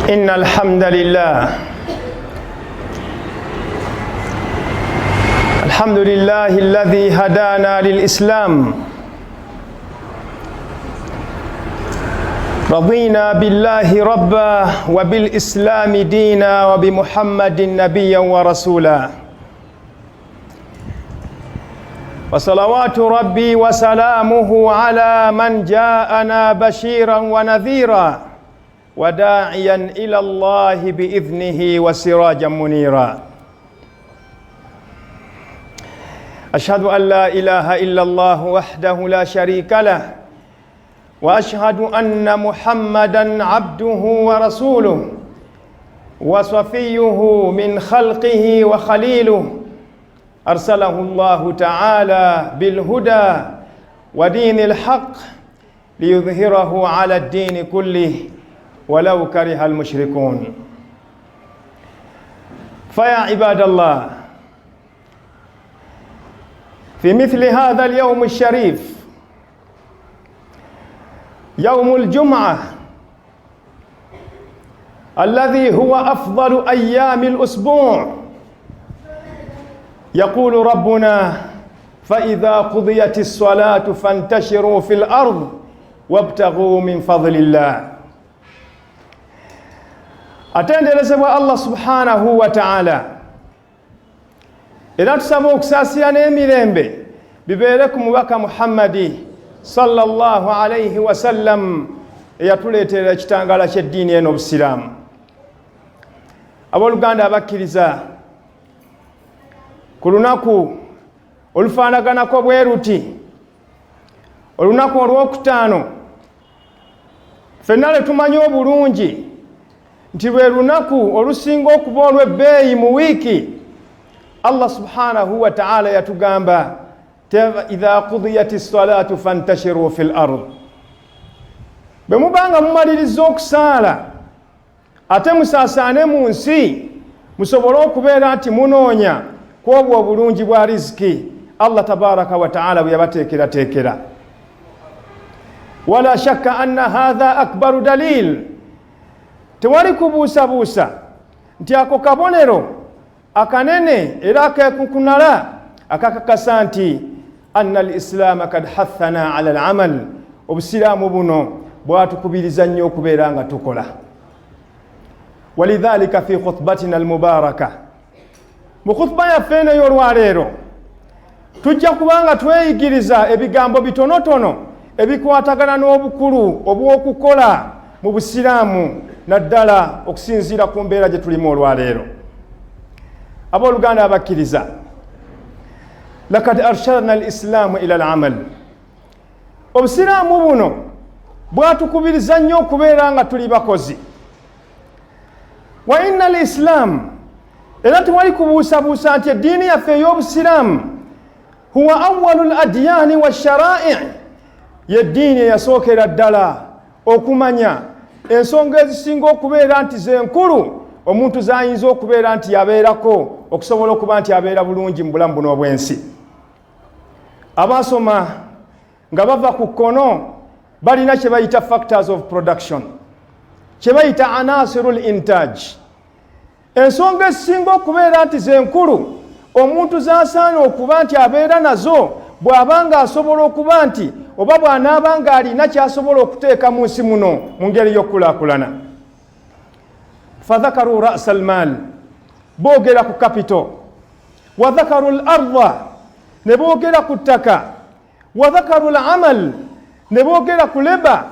إن الحمد لله الذي هدانا للإسلام رضينا بالله ربا وبالإسلام دينا وبمحمد نبيا ورسولا وصلوات ربي وسلامه على من جاءنا بشيرا ونذيرا وداعيا إلى الله بإذنه وسراجا منيرا أشهد أن لا إله إلا الله وحده لا شريك له وأشهد أن محمدًا عبده ورسوله وصفيه من خلقه وخليله أرسله الله تعالى بالهدى ودين الحق ليظهره على الدين كله ولو كره المشركون. فيا عباد الله، في مثل هذا اليوم الشريف يوم الجمعة الذي هو أفضل أيام الأسبوع، يقول ربنا: فإذا قضيت الصلاة فانتشروا في الأرض وابتغوا من فضل الله. atenderezebwa Allah subhanahu wa ta'ala era tusaba okusaasira n'emirembe bibeere ku mubaka Muhammadi sallallahu alayhi wa sallam eyatuleetera ekitangala ky'eddiini eno Obusiraamu. Abooluganda abakkiriza, ku lunaku olufaanaganako bwe ruti, olunaku olwokutaano, ffenna tumanyi obulungi nti lwe lunaku olusinga okuba olw'ebbeeyi mu wiiki. Allah subhanahu wa ta'ala yatugamba: idha qudiyati ssalatu fantashiru fil ard. Bwe mubanga mumaliriza okusaala ate musaasaane mu nsi, musobole okubeera nti munoonya ku obwo obulungi bwa riziki Allah tabaraka wa ta'ala bwe yabateekerateekera. Wala shakka anna hadha akbaru dalil, tewali kubuusabuusa nti ako kabonero akanene era akekukunala akakakasa nti anna al-islaama kad hathana ala al-amal, obusiraamu buno bwatukubiriza nnyo okubeera nga tukola. Walidhalika fi khutbatina al-mubaraka, mu khutba yaffe eno y'olwaleero tujja kubanga tweyigiriza ebigambo bitonotono ebikwatagana n'obukulu obw'okukola mu busiraamu, naddala okusinziira ku mbeera gye tulimu olwaleero. Abooluganda abakkiriza, lakad arshadna al-islaamu ila al-amal, obusiraamu buno bwatukubiriza nnyo okubeera nga tuli bakozi. Wa inna al-islaamu, era tewali kubuusabuusa nti eddiini yaffe ey'obusiraamu huwa awwalu al-adyaani wash-sharaa'i', y'eddiini eyasookera ddala okumanya ensonga ezisinga okubeera nti zenkulu omuntu zayinza okubeera nti yabeerako okusobola okuba nti abeera bulungi mu bulamu buno obw'ensi. Abasoma nga bava ku kkono balina kye bayita factors of production, kye bayita anasirul intaj. Ensonga ezisinga okubeera nti zenkulu omuntu z'asaana okuba nti abeera nazo bw'abanga asobola okuba nti oba bw'anaaba nga alina ky'asobola okuteeka mu nsi muno mu ngeri y'okukulaakulana. Fadhakaru ra'sa al-maal, boogera ku capital. Wa dhakaru al-ardha, ne boogera ku ttaka. Wa dhakaru al-amal, ne boogera ku leba.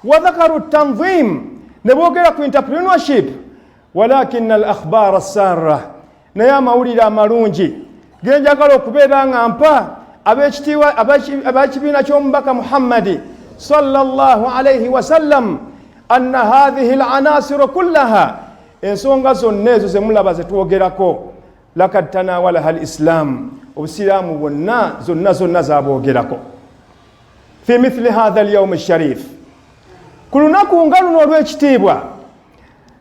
Wa dhakaru at-tanzim, ne boogera ku entrepreneurship. Walakin al-akhbar as-sarra, naye amawulire amalungi ge njagala okubeera nga mpa ab'ekitiibwa ab'ekibiina ky'omubaka Muhammadi sallallahu alayhi wa sallam, anna hadhihi al-anasiru kullaha, ensonga zonna ezo ze mulaba ze twogerako, lakad tanawalaha al-islam, obusiraamu bwonna zonna zaboogerako. Fi mithli hadha al-yawm al-sharif, ku lunaku nga luno olw'ekitiibwa,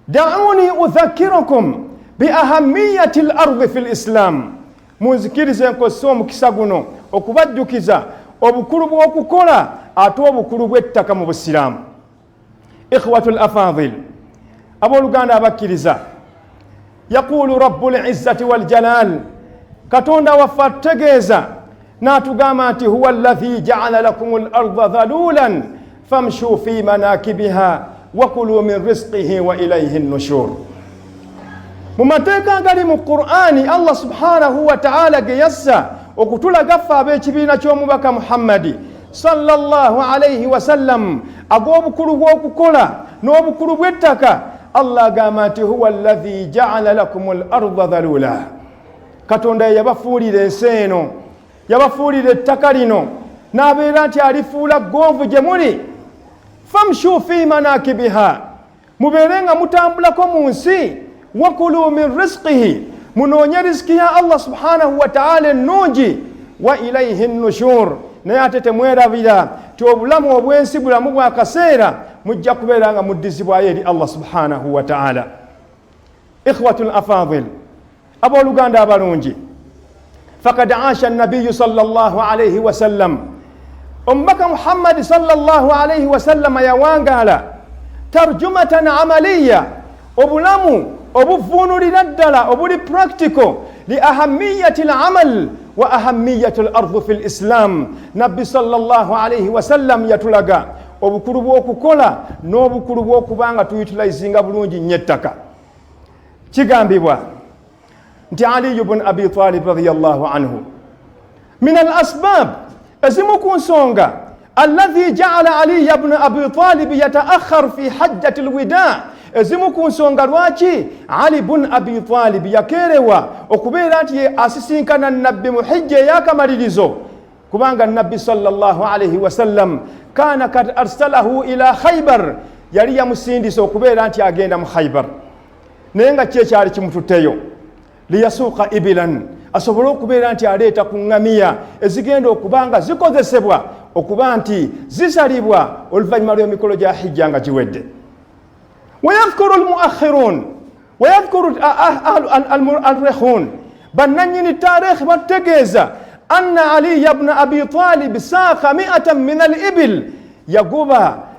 da'uni udhakkirukum bi ahammiyati al-ardi fi al-islam, munzikirize nkozesa omukisa guno okubajjukiza obukulu bw'okukola ate obukulu bw'ettaka mu busiraamu. Ikhwatul afadhil, Abooluganda abakkiriza, yaqulu rabbul izzati wal jalal, Katonda waffe atutegeeza n'atugamba nti huwa alladhi ja'ala lakumul arda dhalulan famshu fi manakibiha wa kulu min rizqihi wa ilayhi an-nushur. Mu mateeka agali mu Qur'ani Allah subhanahu wa ta'ala ge yassa okutulaga ffe ab'ekibiina ky'omubaka Muhammadi sallallahu alayhi wa sallam ag'obukulu bw'okukola n'obukulu bw'ettaka. Allah agamba nti huwa alladhi ja'ala lakumul arda dhalula, Katonda yabafuulira ensi eno, yabafuulira ettaka lino, n'abeera nti alifuula gonvu gye muli. Famshu fi manakibiha, mubeere nga mutambulako mu nsi. Wakulu min rizqihi, munoonye riziki ya Allah subhanahu wa ta'ala ennungi. Wa ilayhi nushur, naye ate temwerabira ti obulamu obw'ensi bulamu bwa kaseera, mujja kubeera nga muddizibwayo eri Allah subhanahu wa ta'ala. Ikhwatul afadil, abooluganda abalungi, fakad aasha an-nabiyyu sallallahu alayhi wa sallam, omubaka Muhammad sallallahu alayhi wa sallam yawangaala tarjumatan amaliya, obulamu obuvuunulira ddala obuli practical li ahamiyati al-amal wa ahamiyati al-ardi fi al-islam. Nabbi sallallahu alayhi wa sallam yatulaga obukulu bw'okukola n'obukulu bw'okubanga tuyutilizinga bulungi nnyo ettaka. Kigambibwa nti Ali ibn Abi Talib radiyallahu anhu min al-asbab, ezimu ku nsonga alladhi ja'ala Ali ibn Abi Talib yata'akhkhar fi hajjati al-wida', ezimu ku nsonga lwaki Ali ibn Abi Talib yakerewa okubeera nti asisinkana nabbi mu hijja ey'akamalirizo, kubanga nabbi sallallahu alayhi wa sallam kana kad arsalahu ila Khaybar, yali yamusindisa okubeera nti agenda mu Khaybar, naye nga kyekyali kimututteyo liyasuuqa ibilan, asobole okubeera nti aleeta ku ŋŋamiya ezigenda okubanga zikozesebwa okuba nti zisalibwa oluvannyuma lw'emikolo gya hijja nga giwedde. ويذكر المؤخرون ويذكر المؤرخون بنني التاريخ والتجهيز أن علي بن أبي طالب ساق 100 من الإبل يقوبها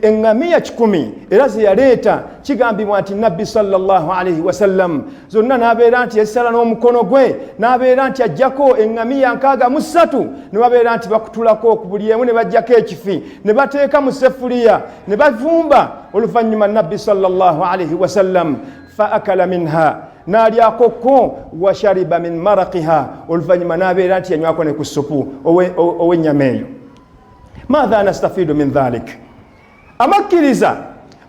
engamiya 10 era zeyaleeta. Kigambibwa nti nabbi sallallahu alayhi wa sallam zonna n'abeera nti yasala n'omukono gwe, n'abeera nti ajjako engamiya 63, ne babeera nti bakutulako ku buli emu ne bajjako ekifi ne bateeka mu sefuliya ne bavumba. Oluvannyuma nabbi sallallahu alayhi wa sallam fa akala minha, n'alyako ko wa shariba min maraqiha, oluvannyuma n'abeera nti yanywako ne ku supu ow'ennyama eyo. Maadha nastafidu min dhalik? Amakkiriza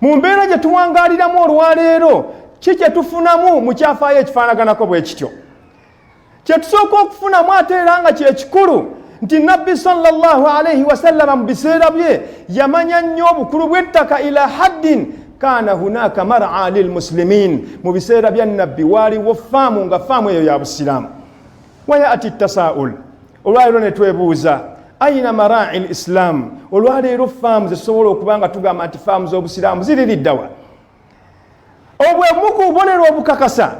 mu mbeera gye tuwangaaliramu olwaleero, ki kye tufunamu mu kyafaayo ekifaanaganako bwe kityo? Kye tusooka okufunamu ate era nga kye kikulu nti nabbi sallallahu alayhi wa sallam mu biseera bye yamanya nnyo obukulu bw'ettaka ila haddin kana hunaka mar'a lil muslimin. Mu biseera bya nabbi waaliwo faamu, nga faamu eyo ya busiraamu. Wayaati tasaa'ul, olwaleero ne twebuuza aina mara'i al-islam, olwaleero faamu zisobola okubanga tugamba nti faamu z'obusiraamu ziririddawa? Obwemu ku bubonero obukakasa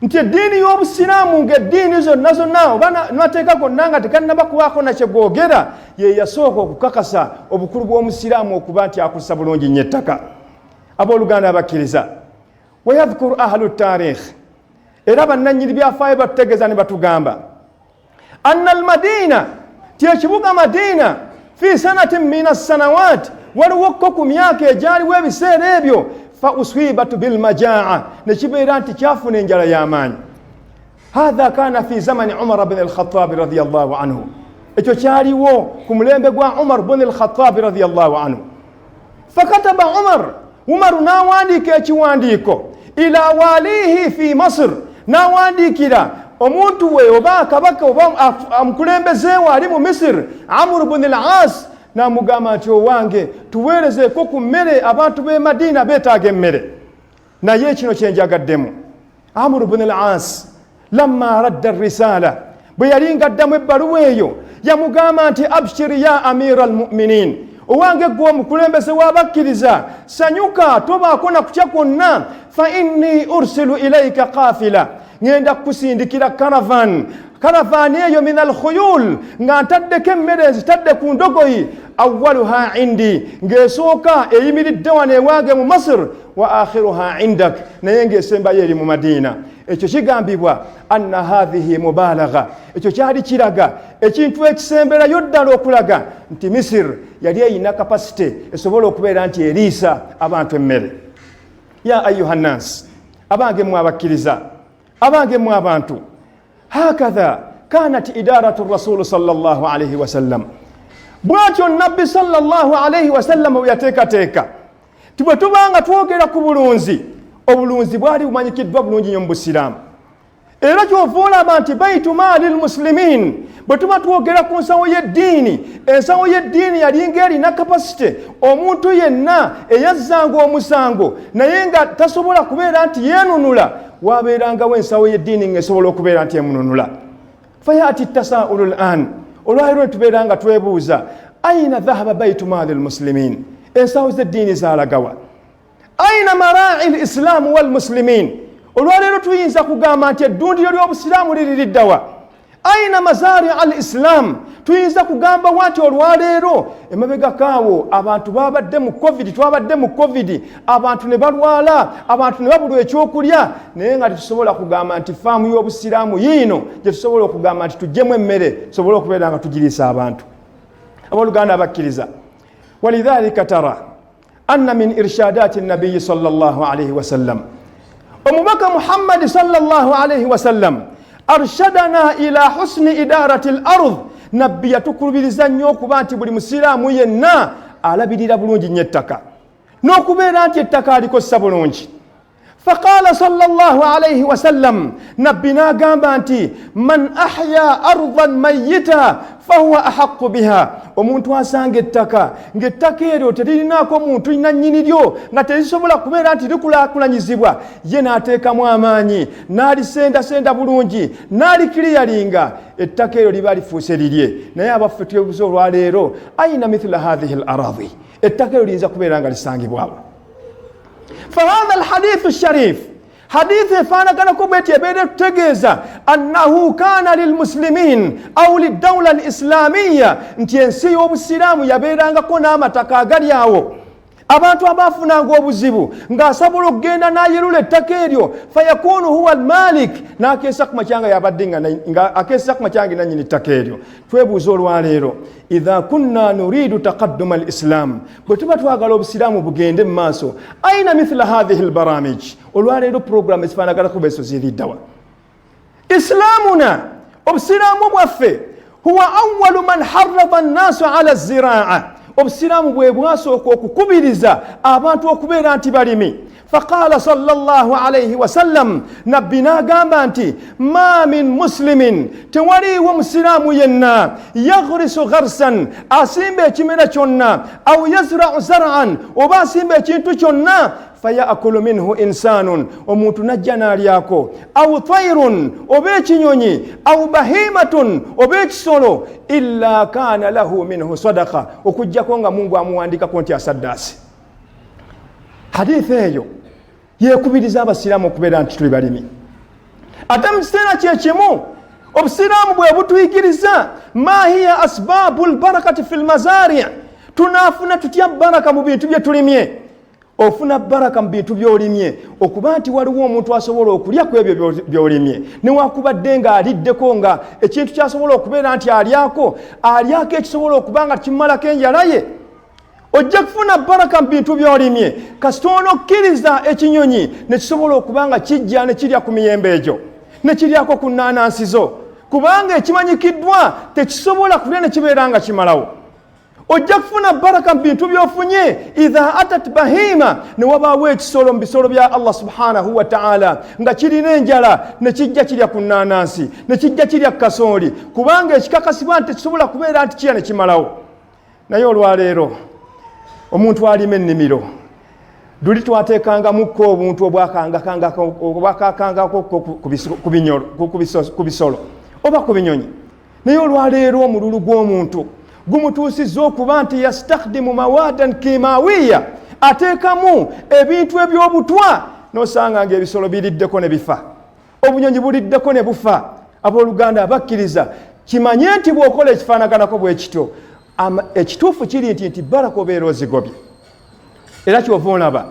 nti eddiini y'obusiraamu ng'eddiini zonna zonna oba n'amateeka gonna nga tegannaba kubaako na kye googera, ye yasooka okukakasa obukulu bw'omusiraamu okuba nti akussa bulungi nnyo ettaka. Abooluganda abakkiriza, wayadhkuru ahlu taarikh, era bannannyini byafaayo batutegeeza ne batugamba anna al-Madina, ti ekibuga Madina fi sanatin min as-sanawat, waliwo ku myaka egyaliwo ebiseera ebyo fa uswibatu bil majaa, ne kibeera nti kyafuna enjala y'amaanyi. Hadha kana fi zamani Umar ibn al-Khattab radiyallahu anhu, ekyo kyaliwo ku mulembe gwa Umar ibn al-Khattab radiyallahu anhu. Fakataba Umar n'awandiika ekiwandiiko ila walihi fi Masr, n'awandiikira omuntu we oba kabaka oba amukulembeze wali mu Misiri Amr ibn al-As, n'amugamba nti owange tuweerezeeko ku mmere abantu b'e Madina beetaaga emmere. Naye kino kye njagaddemu, Amr ibn al-As lamma radda risala, bwe yali ng'addamu ebbaluwa eyo yamugamba nti abshiri ya amira al-mu'minin, owange gwe omukulembeze w'abakkiriza, sanyuka tobaako na kutya kwonna, fa inni ursilu ilayka qafila, ngenda kusindikira karavani eyo min al-khuyul, nga ntaddeko emmere nzitadde ku ndogoyi, awwaluha indi ngesoka eyimiridde wano ewange mu Masr wa akhiruha indak naye ngesembayo eri mu Madina. Ekyo kigambibwa anna hadhihi mubalagha, ekyo kyali kiraga ekintu ekisemberayo ddala okulaga nti Misir yali eyina kapasite esobola okubeera nti eriisa abantu emmere. Ya ayuha nnas, abange mwe abakkiriza, abange mwe abantu, hakadha kanat idaratu rasulu sallallahu alayhi wasallam. Bwatyo nabbi sallallahu alayhi wasallam bwe yateekateeka tibwe tubanga twogera ku bulunzi, obulunzi bwali bumanyikiddwa bulungi nnyo mu Busiraamu. Era kyova olaba nti baitu maalil muslimin bwe tuba twogera ku nsawo y'eddiini, ensawo y'eddiini yali ng'erina kapasite omuntu yenna eyazzanga omusango naye nga tasobola kubeera nti yeenunula, waabeerangawo ensawo y'eddiini ng'esobola okubeera nti emununula. Fayaati tasaa'ulu al'an, olwaliro tubeera nga twebuuza aina dhahaba baitu maalil muslimin, ensawo z'eddiini zaalagawa? Aina mara'i al-islamu wal muslimin, olwaliro tuyinza kugamba nti eddundiro ly'obusiraamu liri liddawa? Aina mazari al-islam, tuyinza kugamba nti olwaliro emabega kaawo abantu babadde mu covid, twabadde mu covid, abantu ne balwala, abantu ne babulwa ekyokulya, naye nga tetusobola kugamba nti faamu y'obusiraamu yiino gye tusobola okugamba nti tuggyemu emmere tusobole okubeera nga tugiriisa abantu. Abooluganda abakkiriza, walidhalika tara anna min irshadati nabiyyi sallallahu alayhi wasallam, omubaka Muhammad sallallahu alayhi wasallam arshadana ila husni idarati al-ard. Nabbi yatukubiriza nnyo okuba nti buli musiraamu yenna alabirira bulungi nnyo ettaka n'okubeera nti ettaka alikosa bulungi. Faqala sallallahu alayhi wasallam, nabbi n'agamba nti man ahya ardan mayyita fahuwa ahaqqu biha, omuntu asanga ettaka ng'ettaka eryo teririnaako muntu nannyini lyo nga terisobola kubeera nti likulaakulanyizibwa, ye n'ateekamu amaanyi n'alisendasenda bulungi n'alikiriyalinga, ettaka eryo liba lifuuse lirye. Naye abaffe twebuuza olwaleero ayina mithla hadhihi al-aradi, ettaka eryo liyinza kubeera nga lisangibwawo. فهذا الحديث الشريف حديث فانا كوبيتي بيدر تجيزا أنه كان للمسلمين أو للدولة الإسلامية نتينسي وبالسلام يبيرانغا كونا متكاغرياو abantu abafunanga obuzibu ng'asobola okugenda n'ayerula ettaka eryo fayakunu huwa almalik n'akeesa ku makyanga yabaddinga nga akeesa ku makyanga nannyini ettaka eryo. Twebuuza olwaleero, idha kunna nuridu taqadduma alislam, bwe tuba twagala obusiraamu bugende mu maaso, aina mithla hadhihi albaramij, olwaleero program ezifaanaganako beeso ziriddawa? Islamuna, obusiraamu bwaffe, huwa awwalu man harrada annaasu ala ziraa, obusiraamu bwe bwasooka okukubiriza abantu okubeera nti balimi. Faqala sallallahu alayhi wasallam, nabbi n'agamba nti ma min muslimin, tewaliiwo musiraamu yenna yaghrisu gharsan, asimba ekimera kyonna, aw yazra'u zar'an, oba asimba ekintu kyonna, fayakulu minhu insanun, omuntu najja n'alyako, aw tayrun, oba ekinyonyi, aw bahimatun, oba ekisolo, illa kana lahu minhu sadaqa, okujjako nga Mungu amuwandikako nti asaddaasi. Hadithi eyo yeekubiriza abasiraamu okubeera nti tuli balimi. Ate mu kiseera kyekimu obusiraamu bwe butuyigiriza ma hiya asbabu lbarakati fi lmazari, tunaafuna tutya baraka mu bintu bye tulimye. Ofuna baraka mu bintu by'olimye okuba nti waliwo omuntu asobola okulya ku ebyo by'olimye, newakubadde nga aliddeko nga ekintu kyasobola okubeera nti alyako ekisobola okuba nga kimumalako enjala ye, ojja kufuna baraka mu bintu by'olimye kasita onokkiriza ekinyonyi ne kisobola okuba nga kijja ne kirya ku miyembe egyo ne kiryako ku nnaanansi zo, kubanga ekimanyikiddwa tekisobola kulya ne kibeera nga kimalawo. Ojja kufuna baraka mu bintu by'ofunye idha atat bahima, ne wabaawo ekisolo mu bisolo bya Allah subhanahu wa ta'ala nga kirina enjala ne kijja kirya ku nnaanansi ne kijja kirya ku kasooli, kubanga ekikakasibwa nti tekisobola kubeera nti kirya ne kimalawo. Naye olwaleero omuntu alima ennimiro, luli twateekangamukko obuntu obwakakangako ku bisolo oba ku binyonyi. Naye olwaleero omululu gw'omuntu gumutuusizza okuba nti yastakhdimu mawadan kimawiya, ateekamu ebintu eby'obutwa, n'osanga ng'ebisolo biriddeko ne bifa, obunyonyi buliddeko ne bufa. Abooluganda abakkiriza, kimanye nti bw'okola ekifaanaganako bwe kityo, ekituufu kiri nti baraka obeera ozigobye. Era kyova olaba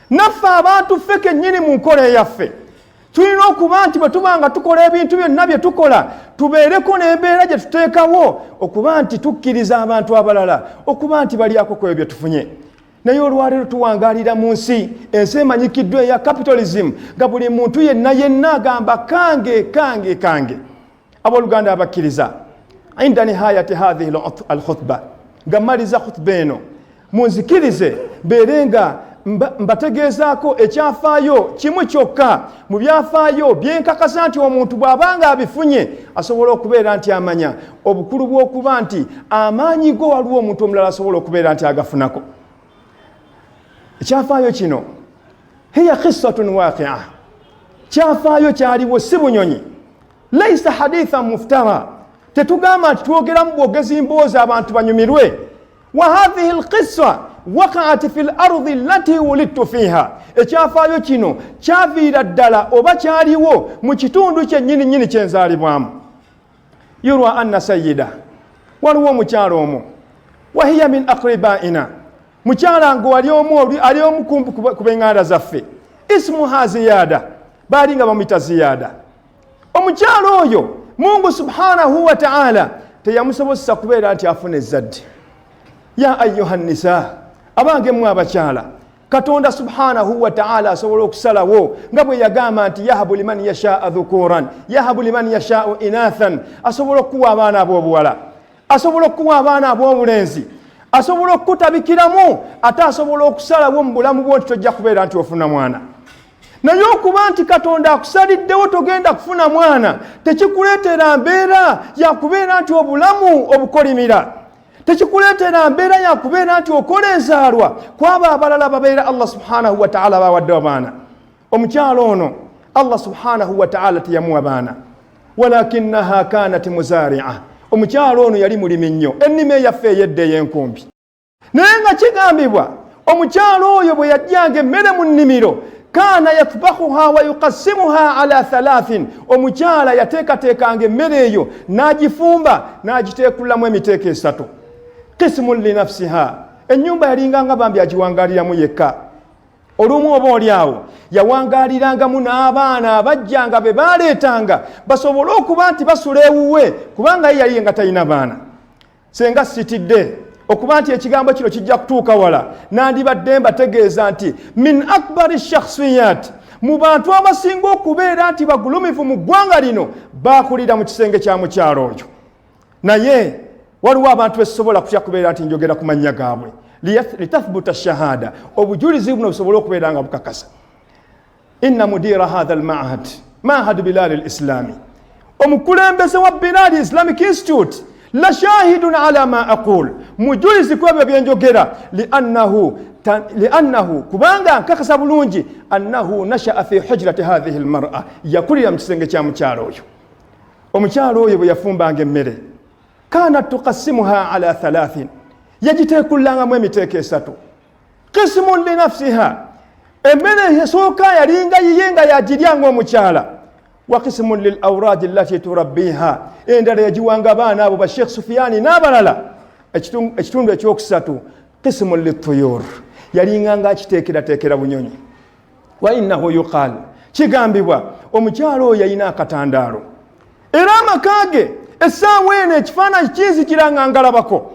naffe abantu ffe kennyini mu nkola eyaffe tulina okuba nti bwe tuba nga tukola ebintu byonna bye tukola tubeereko n'embeera gye tuteekawo okuba nti tukkiriza abantu abalala okuba nti balyako ku ebyo bye tufunye. Naye olwaleero tuwangaalira mu ensi emanyikiddwa eya capitalism nga buli muntu yenna agamba kange. Abooluganda abakkiriza inda nihayati hadhihi alkhutba nga mmaliza khutba eno munzikirize mbeere nga mbategeezaako ekyafaayo kimu kyokka mu byafaayo byenkakasa nti omuntu bw'abanga abifunye asobola okubeera nti amanya obukulu bw'okuba nti amaanyi go waliwo omuntu omulala asobola okubeera nti agafunako. Ekyafaayo kino hiya khissatun waqi'a, kyafaayo kyaliwo si bunyonyi, laysa hadithan muftara, tetugamba nti twogeramu bwogezi mboozi abantu banyumirwe. Wa hadhihi alqissa waqa'at fi al-ardi allati wulidtu fiha, ekyafaayo kino kyaviira ddala oba kyaliwo mu kitundu kyennyini kyenzaalibwamu. Yurwa anna sayyida, waliwo omukyalo omwo, wa hiya min aqribaina, mukyala ngo ali omu ku b'eŋŋanda zaffe, ismuha Ziyada, baali nga bamuyita Ziyada. Omukyalo oyo Mungu subhanahu wa ta'ala teyamusobozesa kubeera nti afuna ezzadde. Ya ayyuha nisa, abange mwe abakyala, Katonda subhanahu wa ta'ala asobola okusalawo nga bwe yagamba nti yahabu liman yashaa'u dhukuran yahabu liman yashaa'u inathan, asobola okuwa abaana ab'obuwala, asobola okuwa abaana ab'obulenzi, asobola okukutabikiramu, ate asobola okusalawo mu bulamu bwo nti tojja kubeera nti ofuna mwana. Naye okuba nti Katonda akusaliddewo togenda kufuna mwana tekikuleetera mbeera ya kubeera nti obulamu obukolimira, tekikuleetera mbeera ya kubeera nti okola enzaalwa kwaba abalala babeera Allah subhanahu wa ta'ala bawadde abaana. Omukyalo ono Allah subhanahu wa ta'ala teyamuwa baana, walakinaha kanat muzari'a, omukyalo ono yali mulimi nnyo, ennimi eyaffe ey'edda ey'enkumbi. Naye nga kigambibwa omukyalo oyo bwe yajjanga emmere mu nnimiro kana yatbahuha wa yuqassimuha ala thalathin, omukyala yateekateekanga emmere eyo n'agifumba n'agiteekulamu emiteeko esatu. Qismun li nafsiha, ennyumba yalinganga bambi agiwangaaliramu yekka. Olumu oba oliawo yawangaalirangamu n'abaana abajjanga be baaleetanga basobole okuba nti basula ewuwe kubanga ye yali nga talina baana. Senga sitidde okuba nti ekigambo kino kijja kutuuka wala, nandibadde mbategeeza nti min akbari shakhsiyat, mu bantu abasinga okubeera nti bagulumivu mu ggwanga lino baakulira mu kisenge kya mukyalo oyo. Naye waliwo abantu besobola kutya kubeera nti njogera ku mannya gaabwe litathbuta shahada, obujulizi buno busobola okubeera nga bukakasa. Inna mudira hadha al-ma'had, ma'had Bilal al-Islami, omukulembeze wa Bilal Islamic Institute, la shahidun ala ma aqul, mujulizi kwebyo byenjogera, liannahu kubanga nkakasa bulungi annahu nasha'a fi hujrati hadhihi al-mar'a, yakulira mu kisenge kya mukyalo oyo. Omukyalo oyo bwe yafumbanga emmere kanat tuqassimuha ala thalathin, yagiteekullangamu emiteeko esatu. Qismun li nafsiha, emmere esooka yalinga yiye nga yagiryanga omukyala. Wa qismun lil awradi allati turabbiha, endala yagiwanga abaana abo ba Sheikh Sufyani n'abalala. Ekitundu ekyokusatu qismun lituyur, yalinganga akiteekerateekera bunyonyi. Wa innahu yuqal, kigambibwa omukyalo oyo yalina akatandaalo, era amakaage essaawa eno ekifaananyi kinzikiranga ngalabako.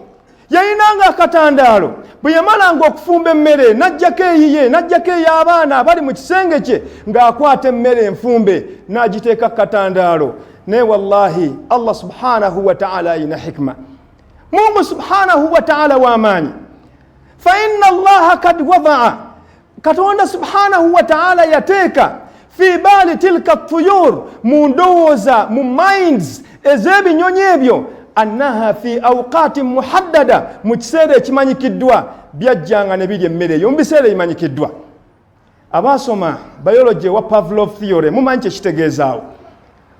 Yalinanga akatandaalo, bwe yamalanga okufumba emmere n'ajjako eyiye n'ajjako ey'abaana abali mu kisenge kye ng'akwata emmere enfumbe n'agiteeka ku katandaalo. Naye wallahi Allah subhanahu wa ta'ala ayina hikma, Mungu subhanahu wa ta'ala w'amaanyi. Fa inna Allaha kad wada'a, Katonda subhanahu wa ta'ala yateeka fi baali tilka tuyur, mu ndowooza mu minds ez'ebinyonyi ebyo, annaha fi awqatin muhaddada, mu kiseera ekimanyikiddwa byajjanga ne birya emmere eyo mu biseera ebimanyikiddwa. Abaasoma biology wa Pavlov theory mumanyi kyekitegeezaawo.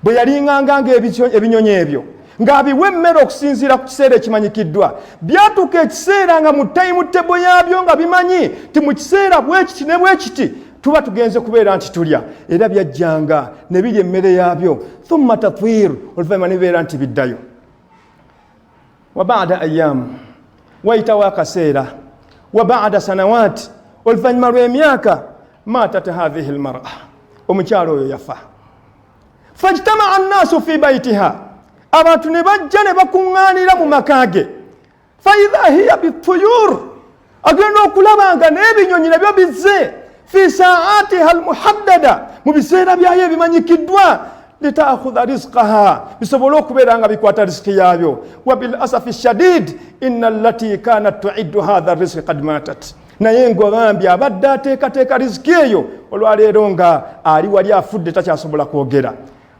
Bwe yalinganga ng'ebinyonyi ebyo ng'abiwa emmere okusinziira ku kiseera ekimanyikiddwa, byatuuka ekiseera nga mu time table yaabyo nga bimanyi ti mu kiseera bwekiti ne bwekiti tuba tugenze kubeera nti tulya, era byajjanga ne birya emmere yaabyo. Thumma tatwir, oluvannyuma ne bibeera nti biddayo. Wa ba'da ayyam, waitawo akaseera wa ba'da sanawat oluvannyuma lw'emyaka matat hadhihi almar'a omukyalo oyo yafa fajtama'a annaasu fi baytiha abantu ne bajja ne bakuŋŋaanira mu maka ge faidha hiya bituyur agenda okulaba nga n'ebinyonyi nabyo bizze fi saatiha almuhaddada mu biseera byayo ebimanyikiddwa litaakhudha rizqaha bisobole okubeera nga bikwata riziki yaabyo wa bil asafi shadid inna allati kanat tu'iddu hadha rizqi qad matat naye ng'obambi abadde ateekateeka riziki eyo olwaleero nga ali wali afudde takyasobola kwogera.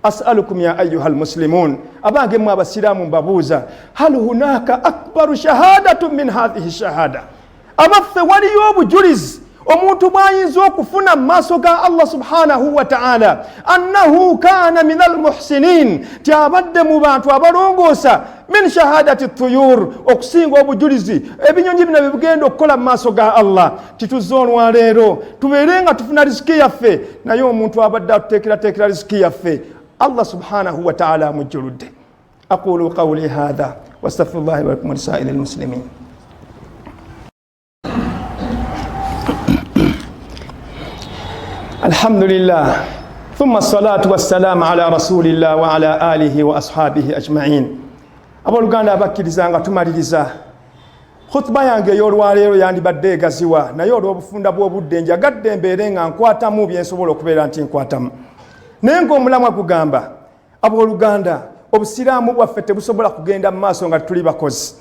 أسألكم يا أيها المسلمون أباقي ما بسلام بابوزا هل هناك أكبر شهادة من هذه الشهادة أبث وليوب جرز omuntu bwayinza okufuna mu maaso ga Allah subhanahu wa ta'ala annahu kana min almuhsinin tiabadde mu bantu abalongoosa min shahadati tuyur okusinga obujulizi ebinyonyi bino bigenda okukola mu maaso ga Allah tituzze olwaleero tubeere nga tufuna riziki yaffe naye omuntu abadde atuteekerateekera riziki yaffe Allah subhanahu wa ta'ala mujjuludde. أقول قولي هذا واستغفر الله ولكم ولسائر المسلمين. الحمد لله ثم الصلاة والسلام على رسول الله وعلى آله وأصحابه أجمعين. Aboluganda bakkiriza nga tumaliriza khutba yange y'olwaleero yandibadde egaziwa naye olw'obufunda bw'obudde njagadde mbeere nga nkwatamu bye nsobola okubeera nti nkwatamu. Naye ng'omulamwa gugamba abooluganda obusiraamu bwaffe tebusobola kugenda mu maaso nga tuli bakozi.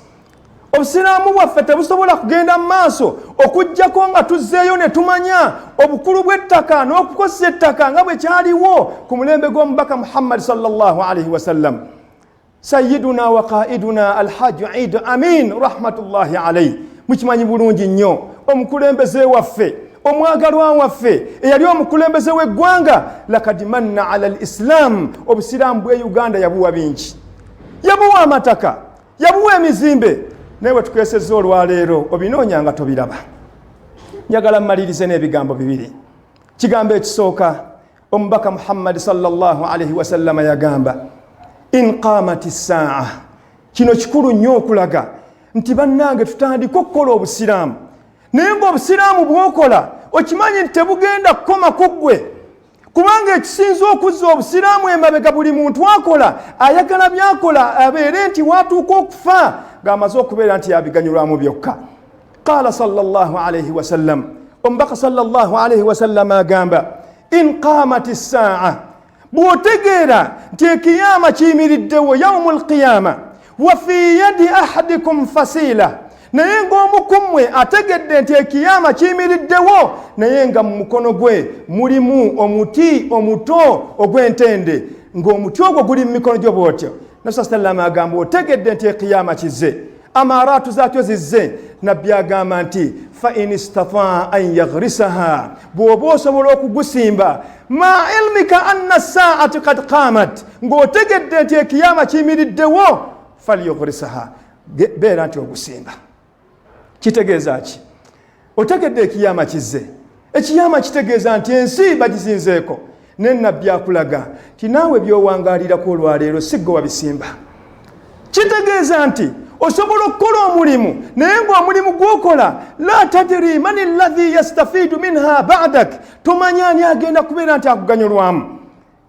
Obusiraamu bwaffe tebusobola kugenda mu maaso okujjako nga tuzzeeyo ne tumanya obukulu bw'ettaka n'okukozesa ettaka nga bwe kyaliwo ku mulembe gw'omubaka Muhammad sallallahu alaihi wasallam. Sayyiduna wa qaiduna alhaji Eid Amin rahmatullahi alayhi mukimanyi bulungi nnyo omukulembeze waffe omwagalwa waffe eyali omukulembeze w'eggwanga lakad manna ala alislam obusiraamu bwe Uganda yabuwa bingi yabuwa amataka yabuwa emizimbe naye tukesezza olwaleero obinoonyanga tobiraba. Njagala mmalirize n'ebigambo bibiri. Kigambo ekisooka omubaka Muhammad sallallahu alaihi wasallama yagamba in qaamati saa kino kikulu nnyo okulaga nti bannange tutandika okukola obusiraamu naye ng'obusiraamu bw'okola okimanyi nti tebugenda kukoma ku ggwe kubanga ekisinza okuzza obusiraamu emabega buli muntu akola ayagala byakola abeere nti watuuka okufa ng'amaze okubeera nti yabiganyulwamu byokka. Qaala sallallahu alaihi wasallam omubaka sallallahu alaihi wasallam agamba in qaamati saa bw'otegeera nti ekiyama kiyimiriddewo yaumul qiyama wa fi yadi ahadikum fasila naye ng'omu ku mmwe ategedde nti ekiyama kiyimiriddewo naye nga mu mukono gwe mulimu omuti omuto ogw'entende ng'omuti ogwo guli mu mikono gyo bw'otyo. Nabi sallallahu agamba otegedde nti ekiyama kizze amaaraatu zaakyo zizze nabbi agamba nti fa in istataa an yaghrisaha bw'oba osobola okugusimba ma ilmika anna saati qad qaamat ng'otegedde nti ekiyama kiyimiriddewo falyughrisaha beera nti ogusimba. Kitegeeza ki? Otegedde ekiyama kizze ekiyama kitegeeza nti ensi bagizinzeeko ne nabbi akulaga ti naawe by'owangaalirako olwaleero si ggwe wabisimba. Kitegeeza nti osobola okukola omulimu naye ng'omulimu gw'okola la tadiri man alladhi yastafiidu minha ba'dak tomanyi ani agenda kubeera nti akuganyulwamu.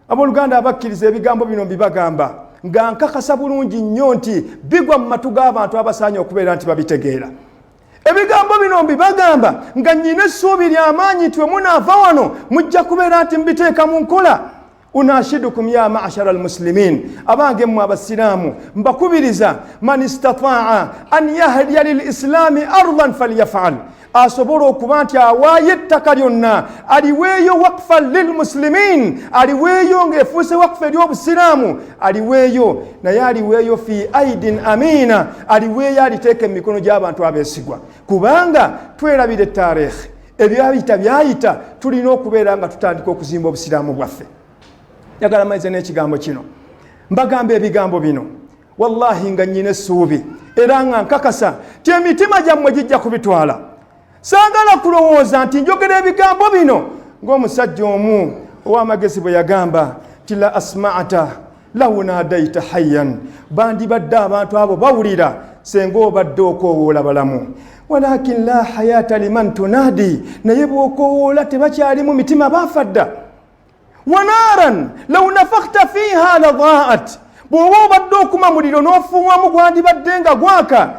Abooluganda abakkiriza ebigambo bino mbibagamba nga nkakasa bulungi nnyo nti bigwa mu matu g'abantu abasaanye okubeera nti babitegeera. Ebigambo bino mbibagamba nga nnyina essuubi ly'amaanyi nti we munaava wano mujja kubeera nti mbiteeka mu nkola. Unashidukum ya ma'ashara almuslimin abange mu abasiraamu mbakubiriza man istataa an yahdiya lilislaami ardan falyafal asobola okuba nti awaayo ettaka lyonna aliweeyo waqfan lilmuslimin aliweeyo ng'efuuse waqfa ery'obusiraamu aliweeyo naye aliweeyo fi aidin amina aliweeyo aliteeka emikono gy'abantu abeesigwa kubanga twerabira ettaarikhi ebyayita byayita tulina okubeera nga tutandika okuzimba obusiraamu bwaffe. Njagala maize n'ekigambo kino mbagamba ebigambo bino wallahi nga nnyina essuubi era nga nkakasa ti emitima gyammwe gijja kubitwala. Saagala kulowooza nti njogera ebigambo bino ng'omusajja omu ow'amagezi bwe yagamba ti la asma'ata law naadaita hayyan bandibadde abantu abo bawulira sengo badoko wola balamu walakin la hayata liman tunadi nayiboko wola tebakyali mu mitima bafadda wanaran law nafakhta fiha ladha'at bwoba badoko mamuliro nofuwamu gwandibaddenga gwaka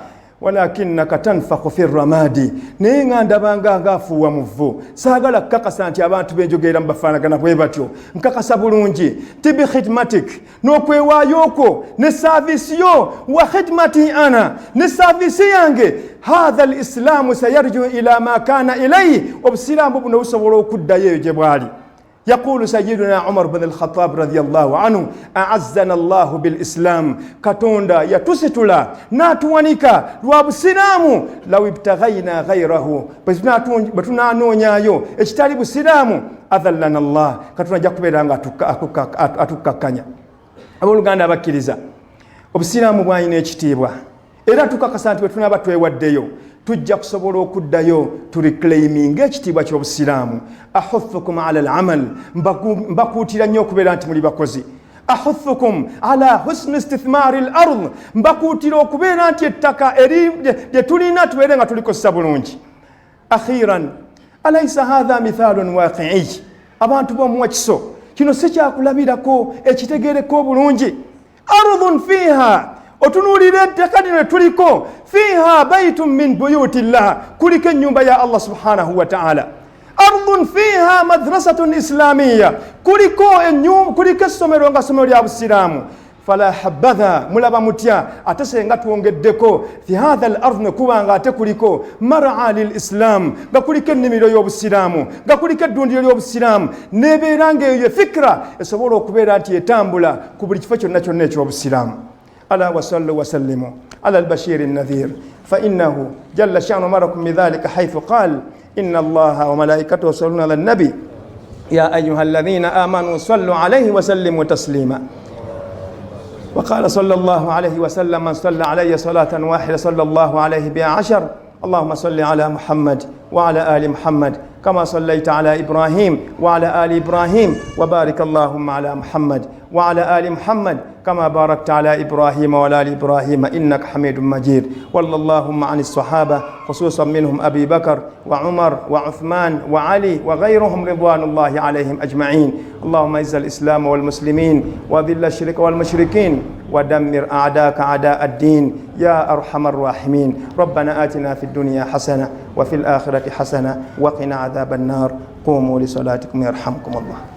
walakinaka tanfakhu fi ramadi nenganda banga ngafuwa muvu sagala kakasa nti abantu benjogera mbafanagana bwe batyo nkakasa bulungi tibi khidmatik nokwewayoko ne service yo wa khidmati ana ne service yange hadha alislamu sayarju ila ma kana ilayhi obsilamu buno usobola okuddayo je bwali يقول سيدنا عمر بن الخطاب رضي الله عنه أعزنا الله بالإسلام كتوندا يتسطلا ناتوانيكا رواب السلام لو ابتغينا غيره بتنا نونيايو اجتالي بالسلام أذلنا الله كتونا جاكبيرا أتوكاكانيا أقول غانا بكيليزا obusiraamu bwalina ekitiibwa era tukakasa nti bwe tunaba twewaddeyo tujja kusobola okuddayo tureclaiming ekitiibwa ky'obusiraamu. ahuthukum ala al-amal mbakuutira nnyo okubeera nti muli bakozi. ahuthukum ala husni istithmari al-ard mbakuutira okubeera nti ettaka lye tulina tubeere nga tulikozesa bulungi. akhiran alaysa hadha mithalun waqi'i abantu b'omuwa kiso kino si kyakulabirako ekitegereko bulungi. ardhun fiha otunulire ettaka lino tuliko fiha baytun min buyutillah kuliko ennyumba ya Allah subhanahu wa ta'ala. ardhun fiha madrasatun islamiyya kuliko essomero nga ssomero lya busiraamu. fala habadha mulaba mutya ate senga tuwongeddeko fi hadha al-ardh nekubanga ate kuliko mar'a lil-islam nga kuliko ennimiro y'obusiraamu nga kuliko eddundiro ly'obusiraamu nebeera ng'eyo fikra esobola okubeera nti etambula ku buli kifo kyonna kyonna eky'obusiraamu. ala wasallu wasallimu ala al-bashir an-nadhir fa innahu jalla sha'nu marakum bidhalika haythu qala inna allaha wa malaikatahu yusalluna ala an-nabi ya ayyuhalladhina amanu sallu alayhi wa sallimu taslima. وقال صلى الله عليه وسلم من صلى علي صلاة واحدة صلى الله عليه بها 10. اللهم صل على محمد وعلى آل محمد كما صليت على إبراهيم وعلى آل إبراهيم وبارك اللهم على محمد وعلى آل محمد كما باركت على إبراهيم وعلى آل إبراهيم إنك حميد مجيد. والله اللهم عن الصحابة خصوصا منهم أبي بكر وعمر وعثمان وعلي وغيرهم رضوان الله عليهم أجمعين. اللهم اعز الإسلام والمسلمين وذل الشرك والمشركين ودمر أعداءك أعداء الدين يا أرحم الراحمين. ربنا آتنا في الدنيا حسنة وفي الآخرة حسنة وقنا عذاب النار. قوموا لصلاتكم يرحمكم الله.